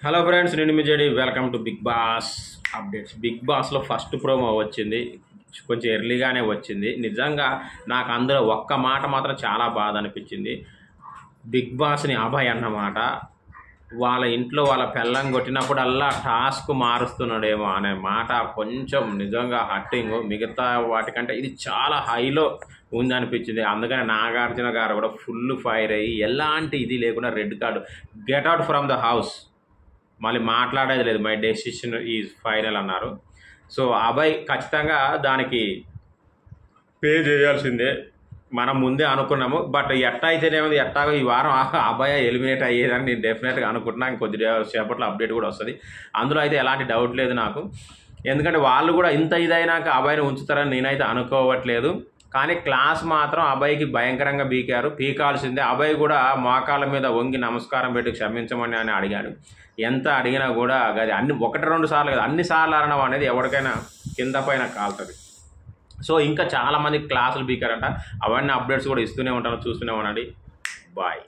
Hello friends, నేను మీ JD. Welcome to Bigg Boss updates. Bigg బాస్లో ఫస్ట్ ప్రోమో వచ్చింది, కొంచెం ఎర్లీగానే వచ్చింది. నిజంగా నాకు అందులో ఒక్క మాట మాత్రం చాలా బాధ అనిపించింది. బిగ్ బాస్ని అభయ్ అన్నమాట వాళ్ళ ఇంట్లో వాళ్ళ పెళ్ళం కొట్టినప్పుడల్లా టాస్క్ మారుస్తున్నాడేమో అనే మాట కొంచెం నిజంగా హట్టింగ్. మిగతా వాటికంటే ఇది చాలా హైలో ఉందనిపించింది. అందుకని నాగార్జున గారు కూడా ఫుల్ ఫైర్ అయ్యి ఎలాంటి ఇది లేకుండా red card, get out from the house, మళ్ళీ మాట్లాడేది లేదు, మై డెసిషన్ ఈజ్ ఫైనల్ అన్నారు. సో అభయ్ ఖచ్చితంగా దానికి పే చేయాల్సిందే, మనం ముందే అనుకున్నాము. బట్ ఎట్టా అయితేనేది ఎట్టాగో ఈ వారం అభయ ఎలిమినేట్ అయ్యేదని నేను డెఫినెట్గా అనుకుంటున్నాను. కొద్ది సేపట్లో అప్డేట్ కూడా వస్తుంది. అందులో అయితే ఎలాంటి డౌట్ లేదు నాకు. ఎందుకంటే వాళ్ళు కూడా ఇంత ఇదైనాక అభయ్ని ఉంచుతారని నేనైతే అనుకోవట్లేదు. కానీ క్లాస్ మాత్రం అభయ్కి భయంకరంగా పీకాల్సిందే. అభయ్ కూడా మోకాళ్ళ మీద వంగి నమస్కారం పెట్టి క్షమించమని అని అడిగాడు. ఎంత అడిగినా కూడా అది అన్ని 1-2 సార్లు కదా, అన్ని సార్లు అనడం అనేది ఎవరికైనా కింద పైన కాలుతుంది. సో ఇంకా చాలామంది క్లాసులు బీకారంట. అవన్నీ అప్డేట్స్ కూడా ఇస్తూనే ఉంటాను, చూస్తూనే ఉండండి. బాయ్.